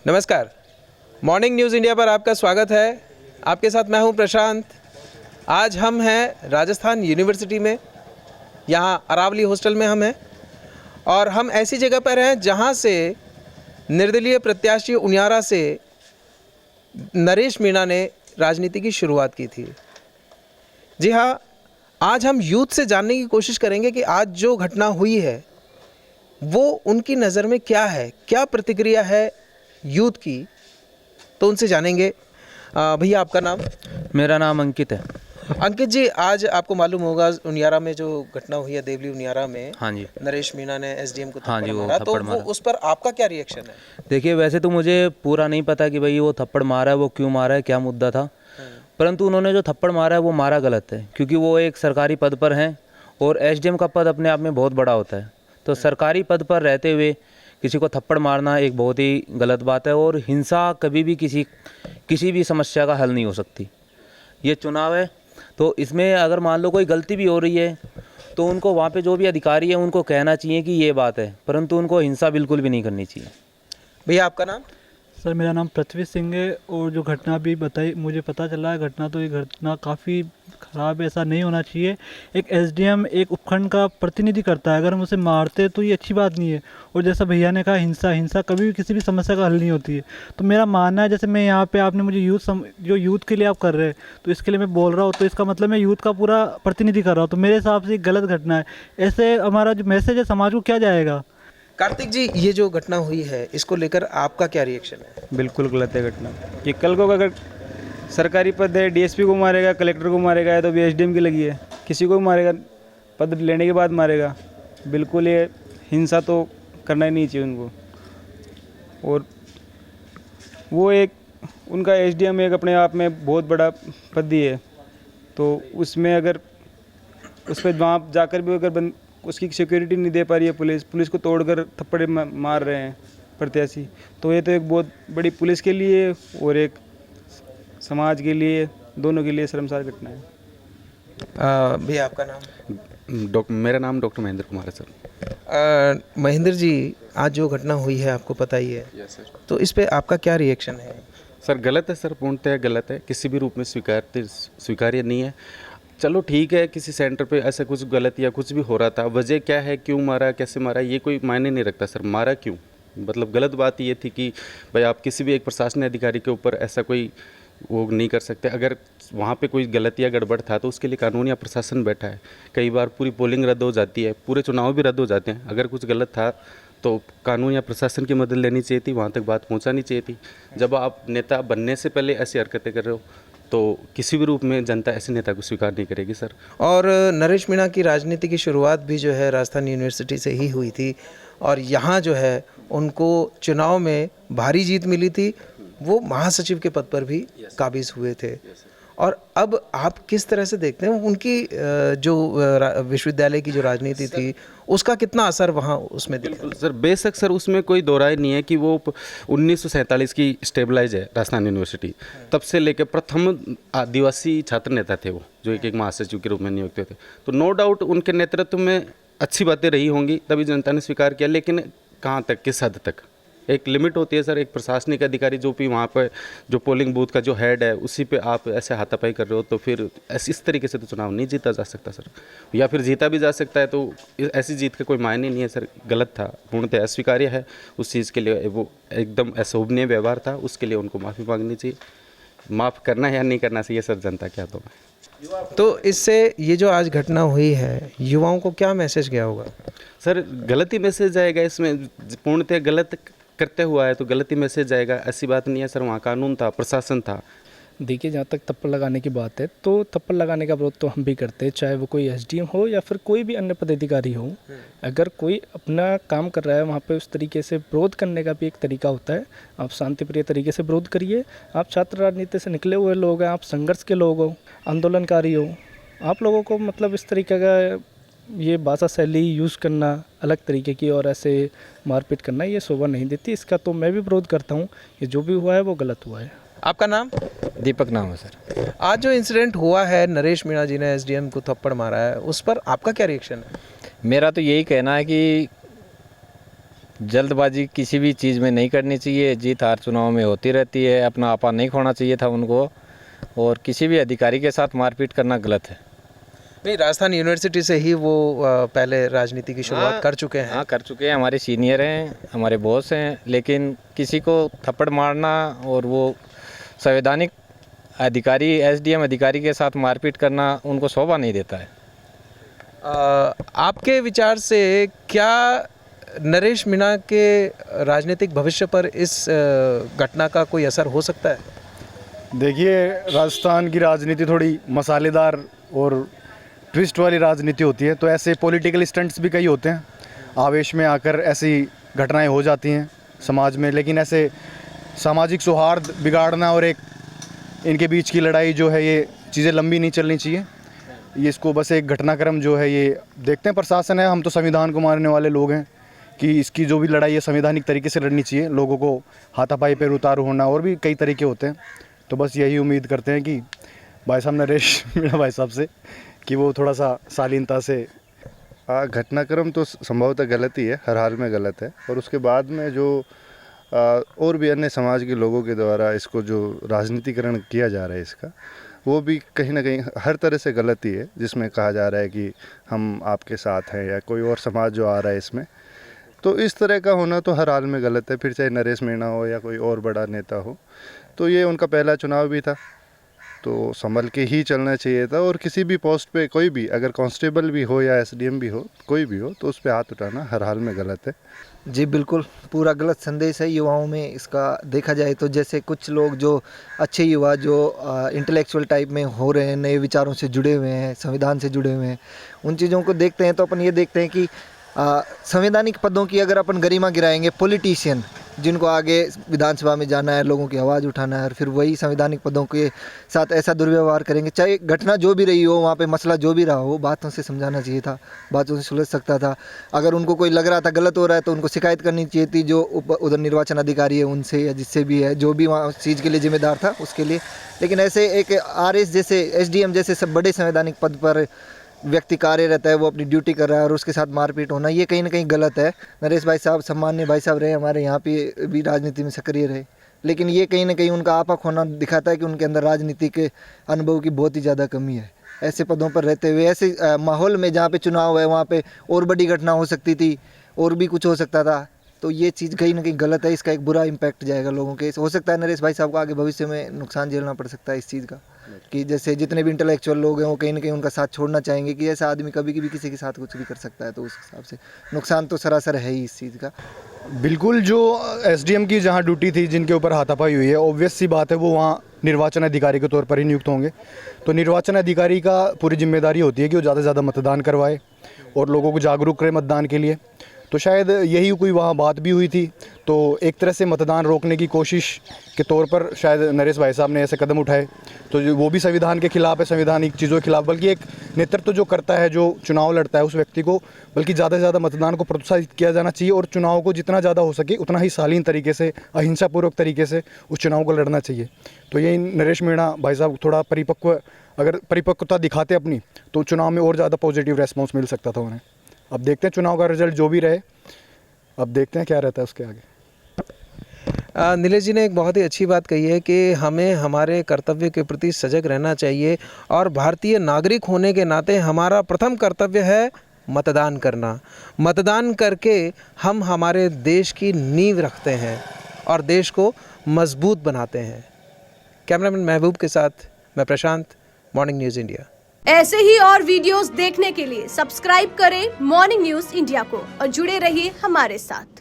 नमस्कार, morning news India पर आपका स्वागत है। आपके साथ मैं हूं प्रशांत। आज हम हैं राजस्थान यूनिवर्सिटी में, यहां अरावली हॉस्टल में हम हैं और हम ऐसी जगह पर हैं जहां से निर्दलीय प्रत्याशी उनियारा से नरेश मीणा ने राजनीति की शुरुआत की थी। जी हाँ, आज हम यूथ से जानने की कोशिश करेंगे कि आज जो घटना हुई है वो उनकी नज़र में क्या है, क्या प्रतिक्रिया है यूथ की, तो उनसे जानेंगे। भैया आपका नाम? मेरा नाम अंकित है। अंकित जी, आज आपको मालूम होगा उनियारा में जो घटना हुई है, देवली उनियारा में, हाँ जी, नरेश मीणा ने एसडीएम को हाँ जी, थप्पड़ वो मारा, तो थप्पड़ वो मारा। उस पर आपका क्या रिएक्शन है? देखिए, वैसे तो मुझे पूरा नहीं पता कि भाई वो थप्पड़ मारा है, वो क्यों मारा है, क्या मुद्दा था, परंतु उन्होंने जो थप्पड़ मारा है वो मारा गलत है, क्योंकि वो एक सरकारी पद पर हैं और एसडीएम का पद अपने आप में बहुत बड़ा होता है। तो सरकारी पद पर रहते हुए किसी को थप्पड़ मारना एक बहुत ही गलत बात है और हिंसा कभी भी किसी भी समस्या का हल नहीं हो सकती। ये चुनाव है, तो इसमें अगर मान लो कोई गलती भी हो रही है तो उनको वहाँ पे जो भी अधिकारी है उनको कहना चाहिए कि ये बात है, परंतु उनको हिंसा बिल्कुल भी नहीं करनी चाहिए। भैया आपका नाम? सर, मेरा नाम पृथ्वी सिंह है और जो घटना भी बताई मुझे पता चला है घटना, तो ये घटना काफ़ी ख़राब है, ऐसा नहीं होना चाहिए। एक एसडीएम एक उपखंड का प्रतिनिधि करता है, अगर हम उसे मारते तो ये अच्छी बात नहीं है। और जैसा भैया ने कहा, हिंसा कभी भी किसी भी समस्या का हल नहीं होती है। तो मेरा मानना है, जैसे मैं यहाँ पे आपने मुझे जो यूथ के लिए आप कर रहे हैं, तो इसके लिए मैं बोल रहा हूँ, तो इसका मतलब मैं यूथ का पूरा प्रतिनिधि कर रहा हूँ, तो मेरे हिसाब से एक गलत घटना है। ऐसे हमारा जो मैसेज है समाज को क्या जाएगा। कार्तिक जी, ये जो घटना हुई है इसको लेकर आपका क्या रिएक्शन है? बिल्कुल गलत है घटना। ये कल को अगर सरकारी पद है, डीएसपी को मारेगा, कलेक्टर को मारेगा, या तो भी एसडीएम की लगी है, किसी को भी मारेगा, पद लेने के बाद मारेगा। बिल्कुल ये हिंसा तो करना ही नहीं चाहिए उनको। और वो एक उनका एसडीएम एक अपने आप में बहुत बड़ा पद ही है, तो उसमें अगर उस पर वहाँ जाकर भी अगर उसकी सिक्योरिटी नहीं दे पा रही है पुलिस को तोड़कर थप्पड़ मार रहे हैं प्रत्याशी, तो ये तो एक बहुत बड़ी पुलिस के लिए और एक समाज के लिए, दोनों के लिए शर्मसार घटना है। भैया आपका नाम? मेरा नाम डॉक्टर महेंद्र कुमार है सर। महेंद्र जी, आज जो घटना हुई है आपको पता ही है, यस सर। तो इस पे आपका क्या रिएक्शन है? सर गलत है सर, पूर्णतः गलत है, किसी भी रूप में स्वीकार्य नहीं है। चलो ठीक है, किसी सेंटर पे ऐसा कुछ गलत या कुछ भी हो रहा था, वजह क्या है, क्यों मारा, कैसे मारा, ये कोई मायने नहीं रखता सर। मारा क्यों, मतलब गलत बात ये थी कि भाई आप किसी भी एक प्रशासनिक अधिकारी के ऊपर ऐसा कोई वो नहीं कर सकते। अगर वहाँ पे कोई गलत या गड़बड़ था तो उसके लिए कानून या प्रशासन बैठा है। कई बार पूरी पोलिंग रद्द हो जाती है, पूरे चुनाव भी रद्द हो जाते हैं। अगर कुछ गलत था तो कानून या प्रशासन की मदद लेनी चाहिए थी, वहाँ तक बात पहुँचानी चाहिए थी। जब आप नेता बनने से पहले ऐसी हरकतें कर रहे हो तो किसी भी रूप में जनता ऐसे नेता को स्वीकार नहीं करेगी सर। और नरेश मीणा की राजनीति की शुरुआत भी जो है राजस्थान यूनिवर्सिटी से ही हुई थी और यहाँ जो है उनको चुनाव में भारी जीत मिली थी। वो महासचिव के पद पर भी काबिज हुए थे। और अब आप किस तरह से देखते हैं उनकी जो विश्वविद्यालय की जो राजनीति थी उसका कितना असर वहाँ उसमें दिखा? बिल्कुल सर, बेशक सर, उसमें कोई दो राय नहीं है कि वो 1947 की स्टेबलाइज है राजस्थान यूनिवर्सिटी। तब से लेकर प्रथम आदिवासी छात्र नेता थे वो, जो एक महासचिव के रूप में नियुक्त थे। तो नो डाउट उनके नेतृत्व में अच्छी बातें रही होंगी, तभी जनता ने स्वीकार किया। लेकिन कहाँ तक, किस हद तक? एक लिमिट होती है सर। एक प्रशासनिक अधिकारी जो भी वहाँ पर जो पोलिंग बूथ का जो हेड है, उसी पे आप ऐसे हाथापाई कर रहे हो तो फिर इस तरीके से तो चुनाव नहीं जीता जा सकता सर। या फिर जीता भी जा सकता है, तो ऐसी जीत का कोई मायने नहीं है सर। गलत था, पूर्णतः अस्वीकार्य है। उस चीज़ के लिए वो एकदम अशोभनीय व्यवहार था, उसके लिए उनको माफ़ी मांगनी चाहिए। माफ़ करना है या नहीं करना चाहिए सर, जनता क्या तो है। तो इससे ये जो आज घटना हुई है, युवाओं को क्या मैसेज गया होगा? सर गलत ही मैसेज आएगा इसमें, पूर्णतः गलत करते हुआ है तो गलत ही मैसेज आएगा। ऐसी बात नहीं है सर, वहाँ कानून था, प्रशासन था। देखिए, जहाँ तक थप्पड़ लगाने की बात है तो थप्पड़ लगाने का विरोध तो हम भी करते हैं, चाहे वो कोई एसडीएम हो या फिर कोई भी अन्य पदाधिकारी हो। अगर कोई अपना काम कर रहा है वहाँ पे उस तरीके से विरोध करने का भी एक तरीका होता है। आप शांतिप्रिय तरीके से विरोध करिए। आप छात्र राजनीति से निकले हुए लोग हैं, आप संघर्ष के लोग हो, आंदोलनकारी हो, आप लोगों को मतलब इस तरीके का ये भाषा शैली यूज़ करना अलग तरीके की और ऐसे मारपीट करना ये शोभा नहीं देती। इसका तो मैं भी विरोध करता हूँ। ये जो भी हुआ है वो गलत हुआ है। आपका नाम? दीपक नाम है सर। आज जो इंसिडेंट हुआ है, नरेश मीणा जी ने एसडीएम को थप्पड़ मारा है, उस पर आपका क्या रिएक्शन है? मेरा तो यही कहना है कि जल्दबाजी किसी भी चीज़ में नहीं करनी चाहिए। जीत हार चुनाव में होती रहती है, अपना आपा नहीं खोना चाहिए था उनको, और किसी भी अधिकारी के साथ मारपीट करना गलत है। नहीं, राजस्थान यूनिवर्सिटी से ही वो पहले राजनीति की शुरुआत कर चुके हैं। हाँ, कर चुके हैं, हमारे सीनियर हैं, हमारे बॉस हैं, लेकिन किसी को थप्पड़ मारना और वो संवैधानिक अधिकारी एसडीएम अधिकारी के साथ मारपीट करना उनको शोभा नहीं देता है। आपके विचार से क्या नरेश मीणा के राजनीतिक भविष्य पर इस घटना का कोई असर हो सकता है? देखिए, राजस्थान की राजनीति थोड़ी मसालेदार और ट्विस्ट वाली राजनीति होती है, तो ऐसे पॉलिटिकल स्टंट्स भी कई होते हैं, आवेश में आकर ऐसी घटनाएं हो जाती हैं समाज में। लेकिन ऐसे सामाजिक सौहार्द बिगाड़ना और एक इनके बीच की लड़ाई जो है, ये चीज़ें लंबी नहीं चलनी चाहिए। ये इसको बस एक घटनाक्रम जो है ये देखते हैं। प्रशासन है, हम तो संविधान को मानने वाले लोग हैं कि इसकी जो भी लड़ाई है संवैधानिक तरीके से लड़नी चाहिए। लोगों को हाथापाई पर उतारू होना और भी कई तरीके होते हैं, तो बस यही उम्मीद करते हैं कि भाई साहब नरेश मीणा भाई साहब से कि वो थोड़ा सा शालीनता से। घटनाक्रम तो संभवतः गलत ही है, हर हाल में गलत है। और उसके बाद में जो और भी अन्य समाज के लोगों के द्वारा इसको जो राजनीतिकरण किया जा रहा है इसका, वो भी कहीं ना कहीं हर तरह से गलत ही है। जिसमें कहा जा रहा है कि हम आपके साथ हैं या कोई और समाज जो आ रहा है इसमें, तो इस तरह का होना तो हर हाल में गलत है। फिर चाहे नरेश मीणा हो या कोई और बड़ा नेता हो, तो ये उनका पहला चुनाव भी था, तो संभल के ही चलना चाहिए था। और किसी भी पोस्ट पे कोई भी, अगर कांस्टेबल भी हो या एसडीएम भी हो, कोई भी हो, तो उस पर हाथ उठाना हर हाल में गलत है। जी बिल्कुल, पूरा गलत संदेश है युवाओं में इसका। देखा जाए तो जैसे कुछ लोग जो अच्छे युवा जो इंटेलेक्चुअल टाइप में हो रहे हैं, नए विचारों से जुड़े हुए हैं, संविधान से जुड़े हुए हैं, उन चीज़ों को देखते हैं तो अपन ये देखते हैं कि संवैधानिक पदों की अगर अपन गरिमा गिराएंगे, पॉलिटिशियन जिनको आगे विधानसभा में जाना है, लोगों की आवाज़ उठाना है, और फिर वही संवैधानिक पदों के साथ ऐसा दुर्व्यवहार करेंगे, चाहे घटना जो भी रही हो, वहाँ पे मसला जो भी रहा हो, बातों से समझाना चाहिए था, बातों से सुलझ सकता था। अगर उनको कोई लग रहा था गलत हो रहा है तो उनको शिकायत करनी चाहिए थी, जो उधर निर्वाचन अधिकारी है उनसे या जिससे भी है, जो भी वहाँ उस चीज़ के लिए जिम्मेदार था उसके लिए। लेकिन ऐसे एक आरएस जैसे, एसडीएम जैसे सब बड़े संवैधानिक पद पर व्यक्ति कार्य रहता है, वो अपनी ड्यूटी कर रहा है और उसके साथ मारपीट होना, ये कहीं ना कहीं गलत है। नरेश भाई साहब सम्मान्य भाई साहब रहे, हमारे यहाँ पे भी राजनीति में सक्रिय रहे, लेकिन ये कहीं ना कहीं उनका आपा खोना दिखाता है कि उनके अंदर राजनीति के अनुभव की बहुत ही ज़्यादा कमी है। ऐसे पदों पर रहते हुए, ऐसे माहौल में जहाँ पे चुनाव है, वहाँ पे और बड़ी घटना हो सकती थी, और भी कुछ हो सकता था, तो ये चीज़ कहीं ना कहीं गलत है। इसका एक बुरा इम्पैक्ट जाएगा लोगों के। हो सकता है नरेश भाई साहब को आगे भविष्य में नुकसान झेलना पड़ सकता है इस चीज़ का, कि जैसे जितने भी इंटेलेक्चुअल लोग हैं वो कहीं ना कहीं उनका साथ छोड़ना चाहेंगे, कि ऐसा आदमी कभी भी किसी के साथ कुछ भी कर सकता है, तो उस हिसाब से नुकसान तो सरासर है ही इस चीज़ का। बिल्कुल, जो एसडीएम की जहां ड्यूटी थी, जिनके ऊपर हाथापाई हुई है, ऑब्वियस सी बात है वो वहां निर्वाचन अधिकारी के तौर पर ही नियुक्त होंगे। तो निर्वाचन अधिकारी का पूरी जिम्मेदारी होती है कि वो ज़्यादा से ज़्यादा मतदान करवाए और लोगों को जागरूक करे मतदान के लिए। तो शायद यही कोई वहाँ बात भी हुई थी, तो एक तरह से मतदान रोकने की कोशिश के तौर पर शायद नरेश भाई साहब ने ऐसे कदम उठाए, तो वो भी संविधान के खिलाफ है, संवैधानिक चीज़ों के खिलाफ। बल्कि एक नेतृत्व जो करता है, जो चुनाव लड़ता है, उस व्यक्ति को बल्कि ज़्यादा से ज़्यादा मतदान को प्रोत्साहित किया जाना चाहिए, और चुनाव को जितना ज़्यादा हो सके उतना ही शालीन तरीके से, अहिंसापूर्वक तरीके से उस चुनाव को लड़ना चाहिए। तो यही नरेश मीणा भाई साहब थोड़ा अगर परिपक्वता दिखाते अपनी, तो चुनाव में और ज़्यादा पॉजिटिव रेस्पॉन्स मिल सकता था उन्हें। अब देखते हैं चुनाव का रिजल्ट जो भी रहे, अब देखते हैं क्या रहता है उसके आगे। नीलेश जी ने एक बहुत ही अच्छी बात कही है कि हमें हमारे कर्तव्य के प्रति सजग रहना चाहिए, और भारतीय नागरिक होने के नाते हमारा प्रथम कर्तव्य है मतदान करना। मतदान करके हम हमारे देश की नींव रखते हैं और देश को मजबूत बनाते हैं। कैमरामैन महबूब के साथ मैं प्रशांत, मॉर्निंग न्यूज़ इंडिया। ऐसे ही और वीडियोस देखने के लिए सब्सक्राइब करें मॉर्निंग न्यूज़ इंडिया को और जुड़े रहिए हमारे साथ।